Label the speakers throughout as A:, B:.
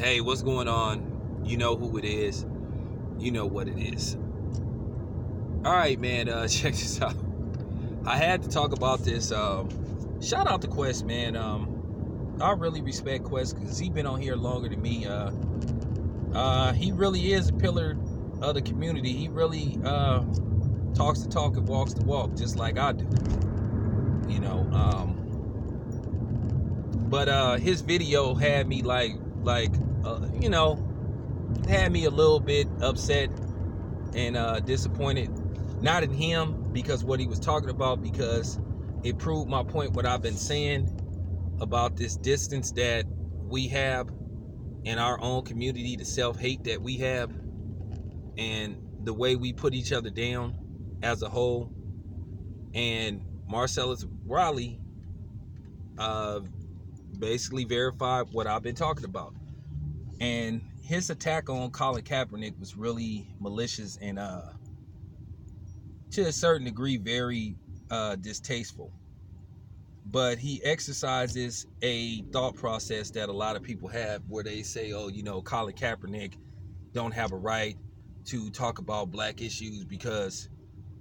A: Hey, what's going on? You know who it is. You know what it is. All right, man. Check this out. I had to talk about this. Shout out to Quest, man. I really respect Quest because he's been on here longer than me. He really is a pillar of the community. He really talks the talk and walks the walk, just like I do. You know. But his video had me had me a little bit upset and disappointed, not in him because what he was talking about, because it proved my point, what I've been saying about this distance that we have in our own community, the self-hate that we have, and the way we put each other down as a whole. And Marcellus Wiley basically verified what I've been talking about. And his attack on Colin Kaepernick was really malicious and to a certain degree very distasteful. But he exercises a thought process that a lot of people have, where they say, oh, Colin Kaepernick don't have a right to talk about black issues because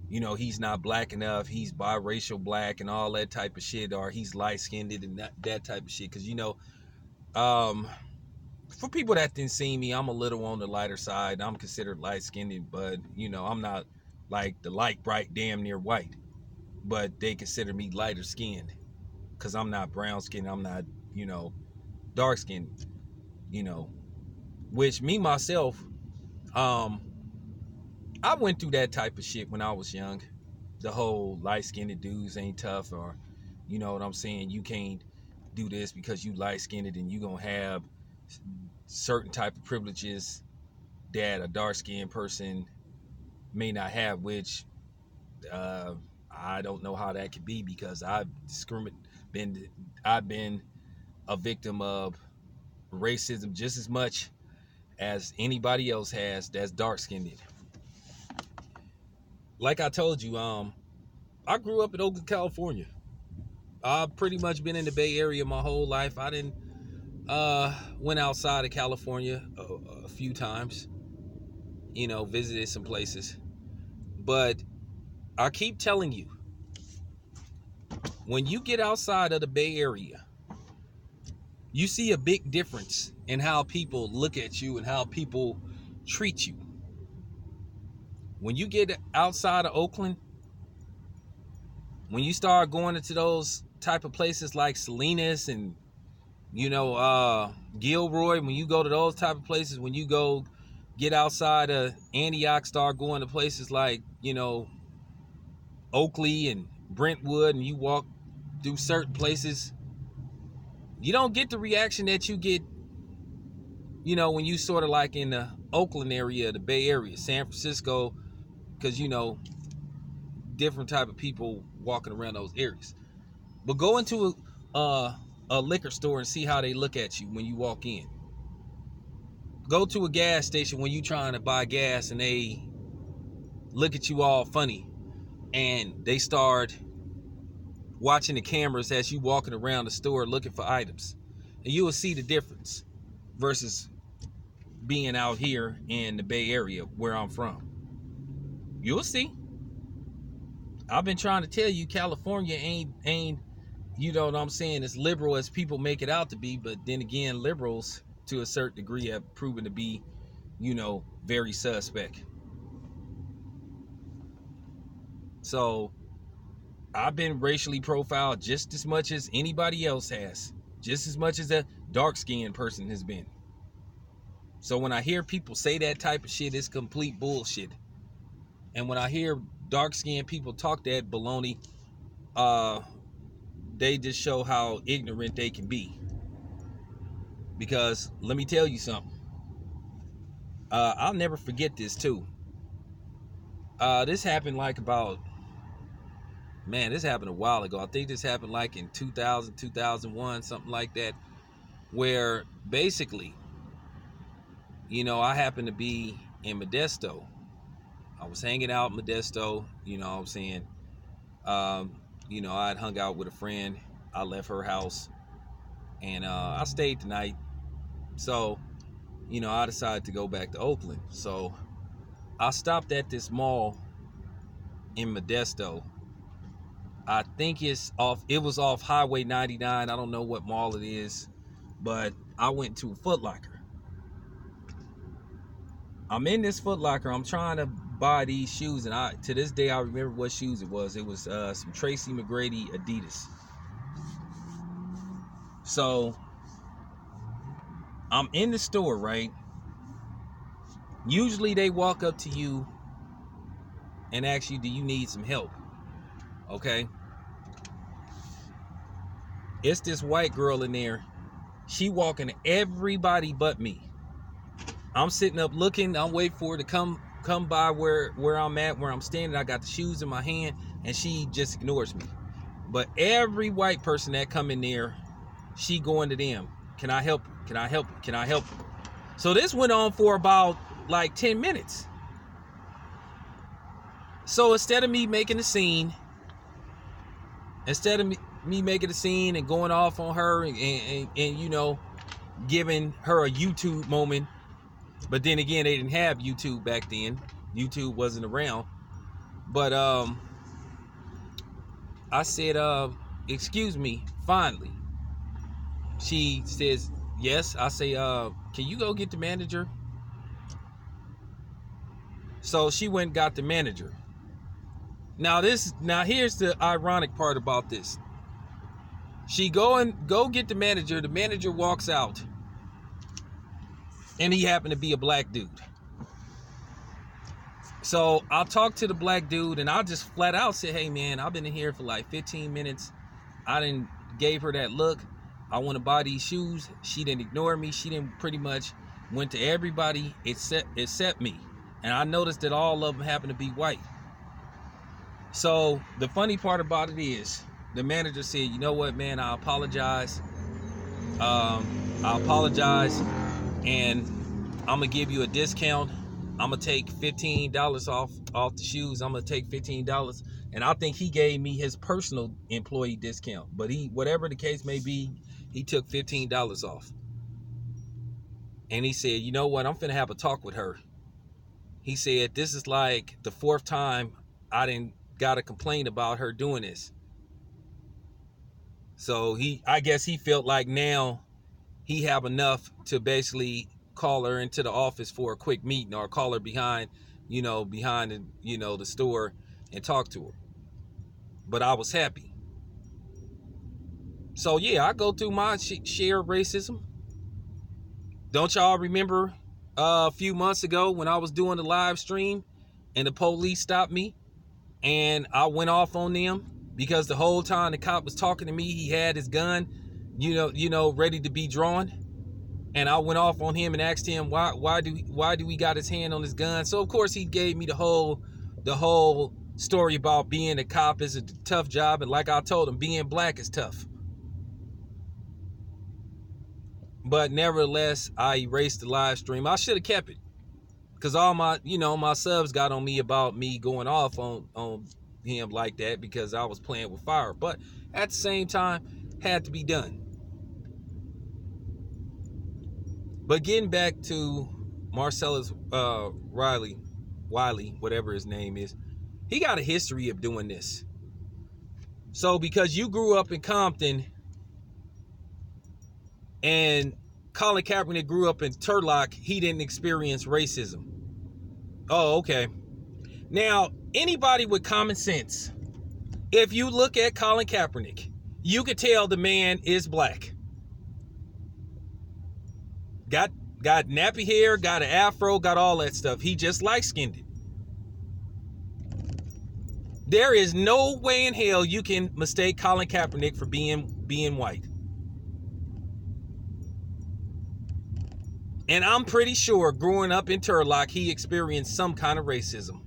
A: he's not black enough, he's biracial black and all that type of shit, or he's light-skinned and that type of shit. Because for people that didn't see me, I'm a little on the lighter side. I'm considered light-skinned, but I'm not like the light bright damn near white, but they consider me lighter skinned because I'm not brown skinned, I'm not dark skinned, which me myself, I went through that type of shit when I was young. The whole light-skinned dudes ain't tough, or you know what I'm saying, you can't do this because you light-skinned and you gonna have certain type of privileges that a dark-skinned person may not have, which I don't know how that could be, because I've been a victim of racism just as much as anybody else has that's dark-skinned. Like I told you, I grew up in Oakland, California. I've pretty much been in the Bay Area my whole life. I didn't went outside of California a few times, visited some places. But I keep telling you, when you get outside of the Bay Area, you see a big difference in how people look at you and how people treat you. When you get outside of Oakland, when you start going into those type of places like Salinas and Gilroy, when you go to those type of places, when you go get outside of Antioch, start going to places like Oakley and Brentwood, and you walk through certain places, you don't get the reaction that you get when you sort of like in the Oakland area, the Bay Area, San Francisco, because different type of people walking around those areas. But go into a liquor store and see how they look at you when you walk in. Go to a gas station when you trying to buy gas and they look at you all funny and they start watching the cameras as you walking around the store looking for items. And you will see the difference versus being out here in the Bay Area where I'm from. You'll see. I've been trying to tell you, California ain't you know what I'm saying, as liberal as people make it out to be. But then again, liberals to a certain degree have proven to be, very suspect. So I've been racially profiled just as much as anybody else has, just as much as a dark-skinned person has been. So when I hear people say that type of shit, it's complete bullshit. And when I hear dark-skinned people talk that baloney, they just show how ignorant they can be. Because let me tell you something. I'll never forget this too. This happened this happened a while ago. I think this happened like in 2000, 2001, something like that, where basically, I happened to be in Modesto. I was hanging out in Modesto, you know what I'm saying? I'd hung out with a friend. I left her house and I stayed the night. So I decided to go back to Oakland. So I stopped at this mall in Modesto. I think it was off Highway 99. I don't know what mall it is, but I went to Foot Locker. I'm in this Foot Locker. I'm trying to buy these shoes, and to this day I remember what shoes it was. It was some Tracy McGrady Adidas. So I'm in the store, right? Usually they walk up to you and ask you, do you need some help? Okay. It's this white girl in there. She walking everybody but me. I'm sitting up looking. I'm waiting for her to come by where I'm at, where I'm standing. I got the shoes in my hand, and she just ignores me. But every white person that come in there, she going to them. Can I help you? Can I help you? Can I help you? So this went on for about like 10 minutes. So instead of me making a scene, and going off on her and giving her a YouTube moment, but then again, they didn't have YouTube back then. YouTube wasn't around. But I said, excuse me, finally. She says, yes. I say, can you go get the manager? So she went and got the manager. Now here's the ironic part about this. She go get the manager. The manager walks out, and he happened to be a black dude. So I'll talk to the black dude, and I'll just flat out say, hey man, I've been in here for like 15 minutes. I didn't gave her that look. I want to buy these shoes. She didn't ignore me. She didn't pretty much went to everybody except me. And I noticed that all of them happened to be white. So the funny part about it is, the manager said, you know what, man, I apologize. And I'm going to give you a discount. I'm going to take $15 off the shoes. I'm going to take $15. And I think he gave me his personal employee discount. But whatever the case may be, he took $15 off. And he said, you know what, I'm finna have a talk with her. He said, this is like the 4th time I didn't got a complaint about her doing this. So I guess he felt like now he have enough to basically call her into the office for a quick meeting, or call her behind the store and talk to her. But I was happy. So yeah, I go through my share of racism. Don't y'all remember a few months ago when I was doing the live stream and the police stopped me and I went off on them because the whole time the cop was talking to me, he had his gun, ready to be drawn. And I went off on him and asked him, why do we got his hand on his gun? So of course he gave me the whole story about being a cop is a tough job. And like I told him, being black is tough. But nevertheless, I erased the live stream. I should have kept it, because all my subs got on me about me going off on him like that because I was playing with fire. But at the same time, had to be done. But getting back to Marcellus Wiley, whatever his name is, he got a history of doing this. So because you grew up in Compton and Colin Kaepernick grew up in Turlock, he didn't experience racism. Oh, okay. Now, anybody with common sense, if you look at Colin Kaepernick, you could tell the man is black. Got nappy hair, got an afro, got all that stuff. He just light-skinned it. There is no way in hell you can mistake Colin Kaepernick for being white. And I'm pretty sure growing up in Turlock, he experienced some kind of racism.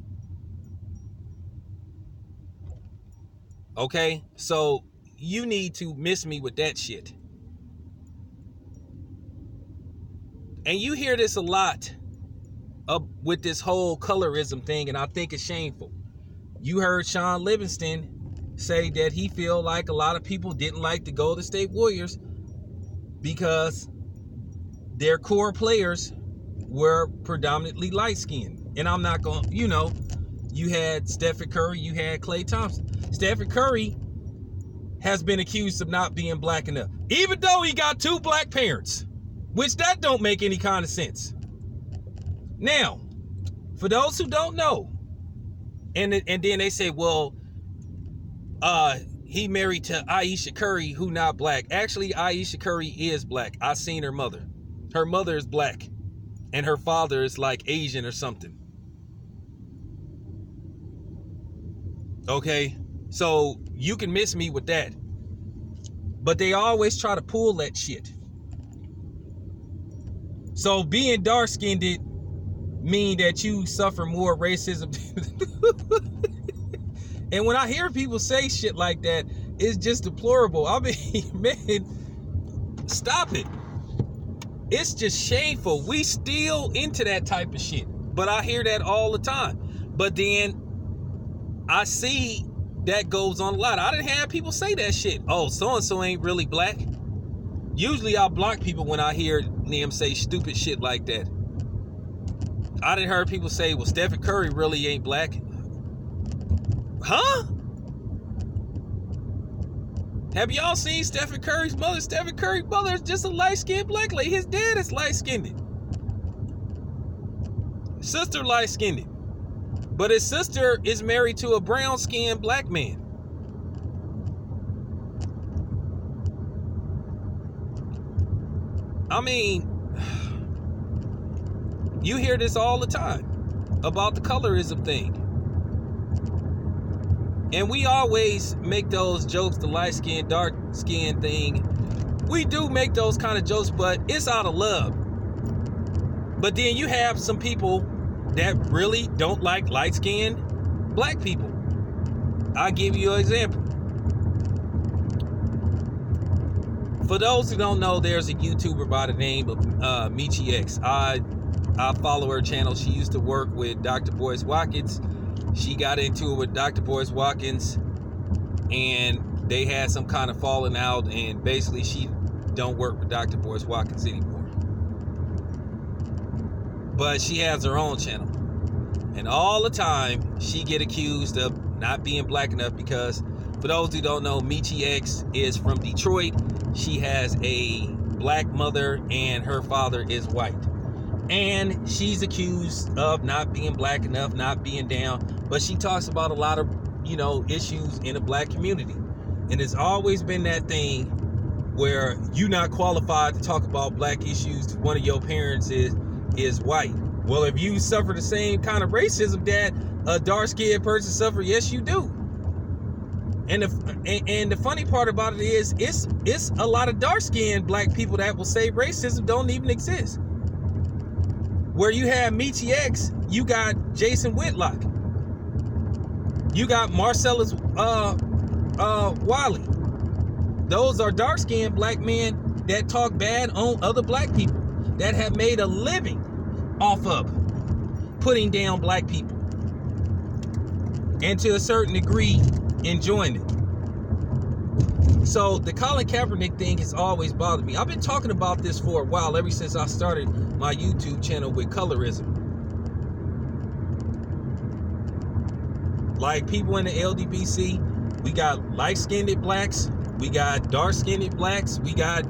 A: Okay? So you need to miss me with that shit. And you hear this a lot with this whole colorism thing, and I think it's shameful. You heard Sean Livingston say that he feel like a lot of people didn't like the Golden State Warriors because their core players were predominantly light-skinned. And I'm not going, you had Stephen Curry, you had Klay Thompson. Stephen Curry has been accused of not being black enough, even though he got 2 black parents, which that don't make any kind of sense. Now, for those who don't know, and then they say, well, he married to Ayesha Curry, who not black. Actually, Ayesha Curry is black. I seen her mother. Her mother is black, and her father is like Asian or something. Okay, so you can miss me with that, but they always try to pull that shit. So being dark-skinned mean that you suffer more racism. And when I hear people say shit like that, it's just deplorable. I mean, man, stop it. It's just shameful. We still into that type of shit, but I hear that all the time. But then I see that goes on a lot. I didn't have people say that shit. Oh, so-and-so ain't really black. Usually I block people when I hear them say stupid shit like that. I didn't hear people say, well, Stephen Curry really ain't black. Huh? Have y'all seen Stephen Curry's mother? Stephen Curry's mother is just a light-skinned black lady. His dad is light-skinned. Sister light-skinned. But his sister is married to a brown-skinned black man. I mean, you hear this all the time about the colorism thing. And we always make those jokes, the light skin, dark skin thing. We do make those kind of jokes, but it's out of love. But then you have some people that really don't like light-skinned black people. I'll give you an example. For those who don't know, there's a YouTuber by the name of Michi X. I follow her channel. She used to work with Dr. Boyce Watkins. She got into it with Dr. Boyce Watkins, and they had some kind of falling out, and basically she don't work with Dr. Boyce Watkins anymore. But she has her own channel, and all the time she get accused of not being black enough because, for those who don't know, Michi X is from Detroit. She has a black mother and her father is white, and she's accused of not being black enough, not being down. But she talks about a lot of, issues in the black community, and it's always been that thing where you're not qualified to talk about black issues. One of your parents is white. Well, if you suffer the same kind of racism that a dark-skinned person suffers, yes, you do. And the funny part about it is, it's a lot of dark-skinned black people that will say racism don't even exist. Where you have Michi X, you got Jason Whitlock, you got Marcellus Wiley. Those are dark-skinned black men that talk bad on other black people, that have made a living off of putting down black people, and to a certain degree enjoying it. So the Colin Kaepernick thing has always bothered me. I've been talking about this for a while, ever since I started my YouTube channel with colorism. Like, people in the LDBC, we got light-skinned blacks, we got dark-skinned blacks, we got,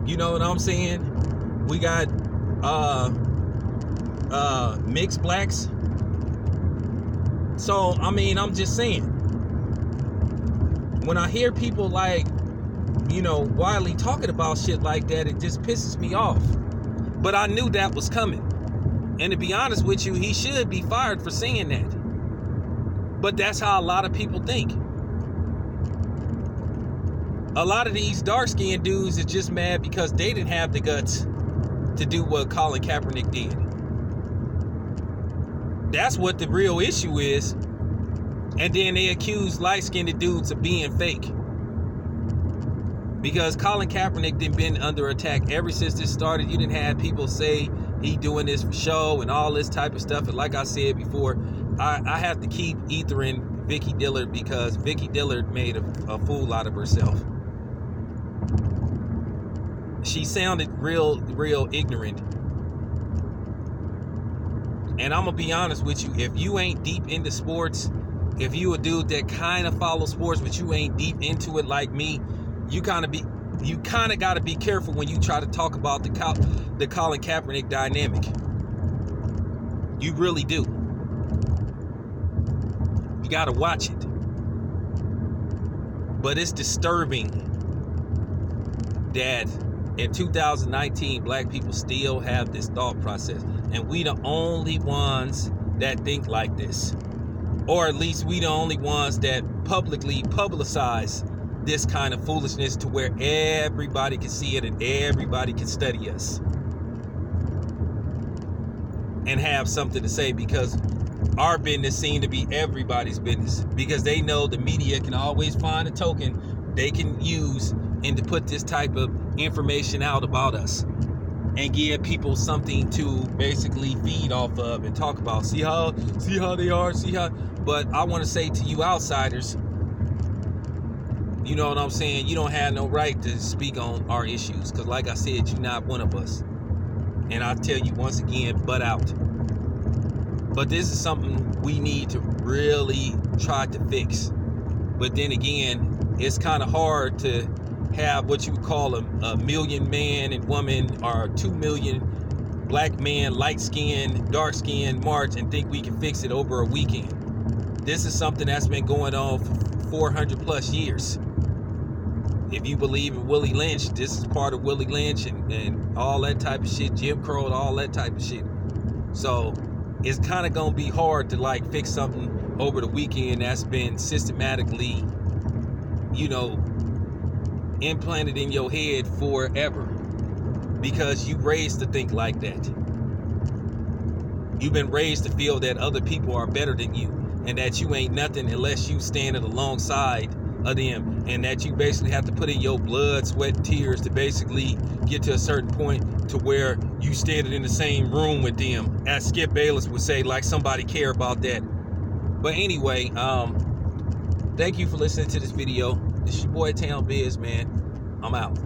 A: you know what I'm saying, we got mixed blacks. So I mean, I'm just saying, when I hear people like, Wiley talking about shit like that, it just pisses me off. But I knew that was coming, and to be honest with you, he should be fired for saying that. But that's how a lot of people think. A lot of these dark-skinned dudes is just mad because they didn't have the guts to do what Colin Kaepernick did. That's what the real issue is. And then they accuse light-skinned dudes of being fake. Because Colin Kaepernick done been under attack ever since this started. You didn't have people say he doing this for show and all this type of stuff. And like I said before, I have to keep ethering Vicky Dillard, because Vicky Dillard made a fool out of herself. She sounded real ignorant. And I'm gonna be honest with you, if you ain't deep into sports, if you a dude that kind of follows sports but you ain't deep into it like me, you kind of got to be careful when you try to talk about the Colin Kaepernick dynamic. You really do. You got to watch it. But it's disturbing that in 2019, black people still have this thought process. And we the only ones that think like this. Or at least we the only ones that publicly publicize this kind of foolishness to where everybody can see it and everybody can study us. And have something to say, because our business seems to be everybody's business, because they know the media can always find a token they can use and to put this type of information out about us and give people something to basically feed off of and talk about. See how they are, but I want to say to you outsiders, you know what I'm saying, you don't have no right to speak on our issues, because like I said, you're not one of us. And I tell you once again, butt out. But this is something we need to really try to fix. But then again, it's kind of hard to have what you would call a million man and woman, or 2 million black man, light skin, dark skin march and think we can fix it over a weekend. This is something that's been going on for 400 plus years. If you believe in Willie Lynch, this is part of Willie Lynch and all that type of shit, Jim Crow, all that type of shit. So it's kind of gonna be hard to like fix something over the weekend that's been systematically, implanted in your head forever, because you raised to think like that. You've been raised to feel that other people are better than you and that you ain't nothing unless you standing alongside of them, and that you basically have to put in your blood, sweat, and tears to basically get to a certain point to where you standing in the same room with them, as Skip Bayless would say, like somebody care about that. But anyway, thank you for listening to this video. It's your boy Town Biz, man. I'm out.